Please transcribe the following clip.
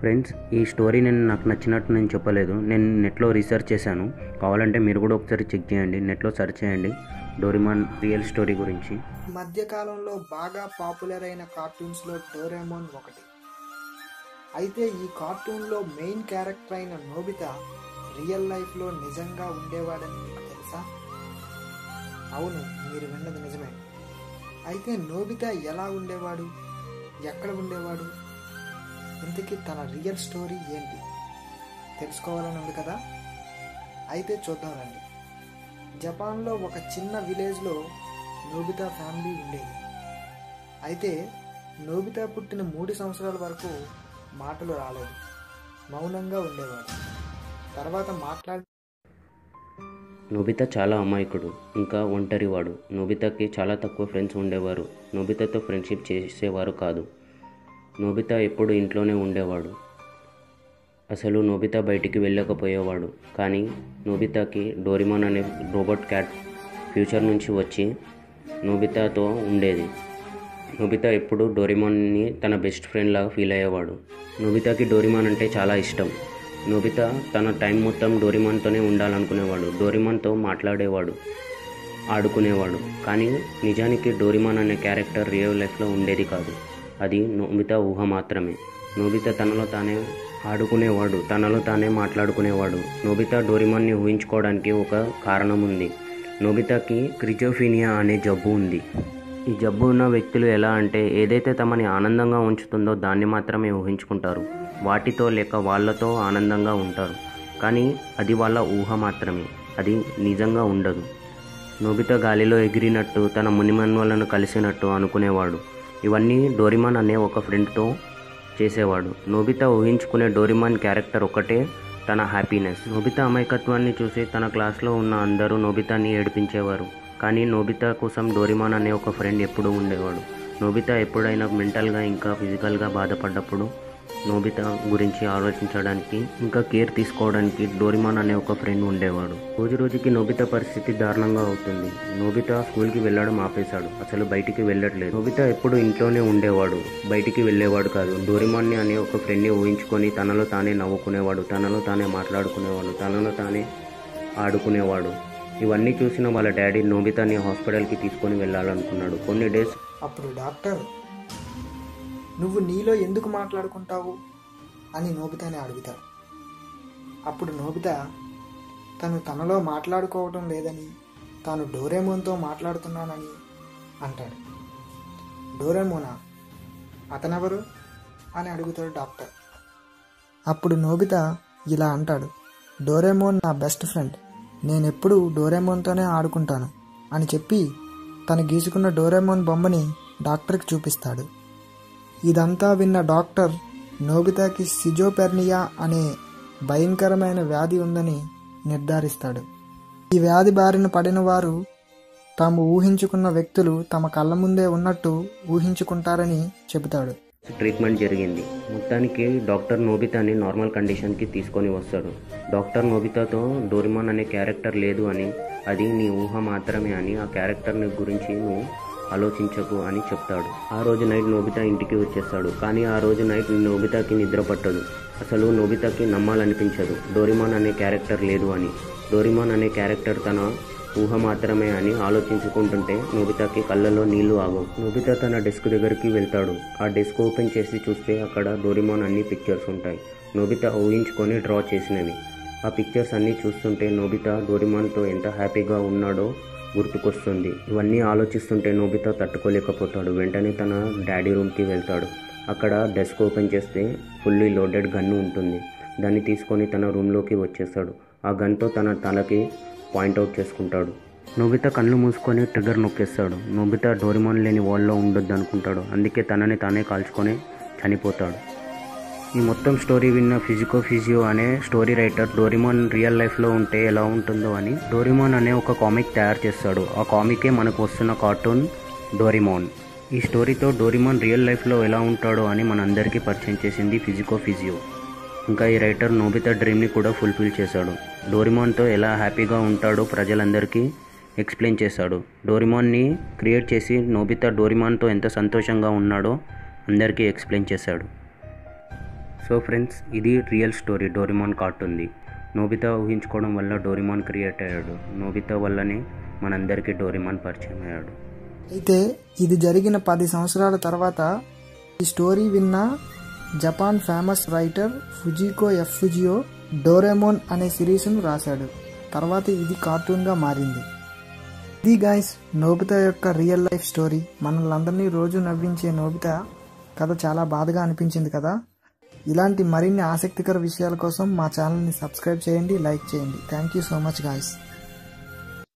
Friends, ఈ story నాకు నచ్చినట్టు నేను చెప్పలేదు. నేను నెట్లో రీసెర్చ్ చేశాను. కావాలంటే మీరు కూడా ఒకసారి చెక్ చేయండి. నెట్లో సెర్చ్ చేయండి డోరేమాన్ రియల్ స్టోరీ గురించి. మధ్యకాలంలో బాగా పాపులర్ అయిన కార్టూన్స్లో డోరేమోన్ ఒకటి. అయితే ఈ కార్టూన్లో మెయిన్ క్యారెక్టర్ అయిన నోబితా రియల్ లైఫ్లో నిజంగా ఉండేవాడని మీకు తెలుసా? అవును, మీరు విన్నది నిజమే. అయితే నోబితా ఎలా ఉండేవాడు, ఎక్కడ ఉండేవాడు, ఇంతకీ తన రియల్ స్టోరీ ఏంటి తెలుసుకోవాలని ఉంది కదా? అయితే చూద్దాం రండి. జపాన్లో ఒక చిన్న విలేజ్లో నోబితా ఫ్యామిలీ ఉండేది. అయితే నోబితా పుట్టిన 3 సంవత్సరాల వరకు మాటలు రాలేదు, మౌనంగా ఉండేవాడు. తర్వాత నోబితా చాలా అమాయకుడు, ఇంకా ఒంటరివాడు. నోబితాకి చాలా తక్కువ ఫ్రెండ్స్ ఉండేవారు. నోబితాతో ఫ్రెండ్షిప్ చేసేవారు కాదు. నోబితా ఎప్పుడు ఇంట్లోనే ఉండేవాడు. అసలు నోబితా బయటికి వెళ్ళకపోయేవాడు. కానీ నోబితాకి డోరేమాన్ అనే రోబోట్ క్యాట్ ఫ్యూచర్ నుంచి వచ్చి నోబితాతో ఉండేది. నోబితా ఎప్పుడు డోరేమాన్ని తన బెస్ట్ ఫ్రెండ్ లాగా ఫీల్ అయ్యేవాడు. నోబితాకి డోరేమాన్ అంటే చాలా ఇష్టం. నోబితా తన టైం మొత్తం డోరేమాన్తోనే ఉండాలనుకునేవాడు. డోరేమాన్తో మాట్లాడేవాడు, ఆడుకునేవాడు. కానీ నిజానికి డోరేమాన్ అనే క్యారెక్టర్ రియల్ లైఫ్లో ఉండేది కాదు. అది నోబితా ఊహ మాత్రమే. నోబితా తనలో తానే ఆడుకునేవాడు, తనలో తానే మాట్లాడుకునేవాడు. నోబితా డోరేమాన్ని ఊహించుకోవడానికి ఒక కారణం ఉంది. నోబితాకి స్కిజోఫ్రెనియా అనే జబ్బు ఉంది. ఈ జబ్బు ఉన్న వ్యక్తులు ఎలా అంటే ఏదైతే తమని ఆనందంగా ఉంచుతుందో దాన్ని మాత్రమే ఊహించుకుంటారు. వాటితో లేక వాళ్ళతో ఆనందంగా ఉంటారు. కానీ అది వాళ్ళ ఊహ మాత్రమే, అది నిజంగా ఉండదు. నోబితా గాలిలో ఎగిరినట్టు, తన మునిమన్వలను కలిసినట్టు అనుకునేవాడు. ఇవన్నీ డోరేమాన్ అనే ఒక ఫ్రెండ్తో చేసేవాడు. నోబితా ఊహించుకునే డోరేమాన్ క్యారెక్టర్ ఒకటే తన హ్యాపీనెస్. నోబితా అమాయకత్వాన్ని చూసి తన క్లాస్లో ఉన్న అందరూ నోబితాని ఏడిపించేవారు. కానీ నోబితా కోసం డోరేమాన్ అనే ఒక ఫ్రెండ్ ఎప్పుడూ ఉండేవాడు. నోబితా ఎప్పుడైనా మెంటల్గా ఇంకా ఫిజికల్గా బాధపడ్డప్పుడు నోబితా గురించి ఆలోచించడానికి ఇంకా కేర్ తీసుకోవడానికి డోరేమాన్ అనే ఒక ఫ్రెండ్ ఉండేవాడు. రోజు రోజుకి నోబితా పరిస్థితి దారుణంగా అవుతుంది. నోబితా స్కూల్కి వెళ్ళడం ఆపేశాడు. అసలు బయటికి వెళ్ళట్లేదు. నోబితా ఎప్పుడు ఇంట్లోనే ఉండేవాడు, బయటికి వెళ్ళేవాడు కాదు. డోరేమాన్ని అనే ఒక ఫ్రెండ్ని ఊహించుకొని తనలో తానే నవ్వుకునేవాడు, తనలో తానే మాట్లాడుకునేవాడు, తనలో తానే ఆడుకునేవాడు. ఇవన్నీ చూసిన వాళ్ళ డాడీ నోబితాని హాస్పిటల్కి తీసుకొని వెళ్ళాలనుకున్నాడు. కొన్ని డేస్ అప్పుడు డాక్టర్, నువ్వు నీలో ఎందుకు మాట్లాడుకుంటావు అని నోబితాని అడుగుతాడు. అప్పుడు నోబితా తనలో మాట్లాడుకోవటం లేదని, తాను డోరేమోన్తో మాట్లాడుతున్నానని అంటాడు. డోరేమోనా? అతనెవరు అని అడుగుతాడు డాక్టర్. అప్పుడు నోబితా ఇలా అంటాడు, డోరేమోన్ నా బెస్ట్ ఫ్రెండ్, నేనెప్పుడు డోరేమోన్తోనే ఆడుకుంటాను అని చెప్పి తను గీసుకున్న డోరేమోన్ బొమ్మని డాక్టర్కి చూపిస్తాడు. ఇదంతా విన్న డాక్టర్ నోబితాకి స్కిజోఫ్రెనియా అనే భయంకరమైన వ్యాధి ఉందని నిర్ధారిస్తాడు. ఈ వ్యాధి బారిన పడిన వారు తాము ఊహించుకున్న వ్యక్తులు తమ కళ్ళ ముందే ఉన్నట్టు ఊహించుకుంటారని చెబుతాడు. ట్రీట్మెంట్ జరిగింది. మొత్తానికి డాక్టర్ నోబితాని నార్మల్ కండిషన్కి తీసుకొని వస్తాడు. డాక్టర్ నోబితాతో డోరేమాన్ అనే క్యారెక్టర్ లేదు అని, అది నీ ఊహ మాత్రమే అని, ఆ క్యారెక్టర్ గురించి నువ్వు ఆలోచించకు అని చెప్తాడు. ఆ రోజు నైట్ నోబితా ఇంటికి వచ్చేస్తాడు. కానీ ఆ రోజు నైట్ నోబితాకి నిద్ర పట్టదు. అసలు నోబితాకి నమ్మాలనిపించదు డోరేమాన్ అనే క్యారెక్టర్ లేదు అని. డోరేమాన్ అనే క్యారెక్టర్ తన ఊహ మాత్రమే అని ఆలోచించుకుంటుంటే నోబితాకి కళ్ళలో నీళ్లు ఆగవు. నోబితా తన డెస్క్ దగ్గరికి వెళ్తాడు. ఆ డెస్క్ ఓపెన్ చేసి చూస్తే అక్కడ డోరేమాన్ అన్ని పిక్చర్స్ ఉంటాయి, నోబితా ఊహించుకొని డ్రా చేసినవి. ఆ పిక్చర్స్ అన్నీ చూస్తుంటే నోబితా డోరేమాన్తో ఎంత హ్యాపీగా ఉన్నాడో గుర్తుకొస్తుంది. ఇవన్నీ ఆలోచిస్తుంటే నోబితా తట్టుకోలేకపోతాడు. వెంటనే తన డాడీ రూమ్కి వెళ్తాడు. అక్కడ డెస్క్ ఓపెన్ చేస్తే ఫుల్లీ లోడెడ్ గన్ను ఉంటుంది. దాన్ని తీసుకొని తన రూమ్లోకి వచ్చేస్తాడు. ఆ గన్తో తన తలకి పాయింట్అవుట్ చేసుకుంటాడు. నోబితా కళ్ళు మూసుకొని ట్రిగ్గర్ నొక్కేస్తాడు. నోబితా డోరేమాన్ లేని వరల్డ్లో ఉండొద్దు అనుకుంటాడు. అందుకే తనని తానే కాల్చుకొని చనిపోతాడు. ఈ మొత్తం స్టోరీ విన్న ఫిజియో అనే స్టోరీ రైటర్ డోరేమాన్ రియల్ లైఫ్లో ఉంటే ఎలా ఉంటుందో అని డోరేమాన్ అనే ఒక కామిక్ తయారు చేస్తాడు. ఆ కామికే మనకు వస్తున్న కార్టూన్ డోరేమాన్. ఈ స్టోరీతో డోరేమాన్ రియల్ లైఫ్లో ఎలా ఉంటాడో అని మనందరికీ పరిచయం చేసింది ఫిజియో. ఇంకా ఈ రైటర్ నోబితా డ్రీమ్ని కూడా ఫుల్ఫిల్ చేశాడు. డోరేమాన్తో ఎలా హ్యాపీగా ఉంటాడో ప్రజలందరికీ ఎక్స్ప్లెయిన్ చేశాడు. డోరేమాన్ని క్రియేట్ చేసి నోబితా డోరేమాన్తో ఎంత సంతోషంగా ఉన్నాడో అందరికీ ఎక్స్ప్లెయిన్ చేశాడు. సో ఫ్రెండ్స్, ఇది రియల్ స్టోరీ డోరేమాన్ కార్టూన్ది. నోబితా ఊహించుకోవడం వల్ల డోరేమాన్ క్రియేట్ అయ్యాడు. నోబితా వల్లనే మనందరికీ డోరేమాన్ పరిచయం అయ్యాడు. అయితే ఇది జరిగిన 10 సంవత్సరాల తర్వాత ఈ స్టోరీ విన్న జపాన్ ఫేమస్ రైటర్ ఫుజికో ఫుజియో డోరేమోన్ అనే సిరీస్ను రాశాడు. తర్వాత ఇది కార్టూన్గా మారింది. ఇది గైస్ నోబితా యొక్క రియల్ లైఫ్ స్టోరీ. మనల్ని రోజు నవ్వించే నోబితా కథ చాలా బాధగా అనిపించింది కదా. ఇలాంటి మరిన్ని ఆసక్తికర విషయాల కోసం మా ఛానల్ని సబ్స్క్రైబ్ చేయండి, లైక్ చేయండి. Thank you so much guys.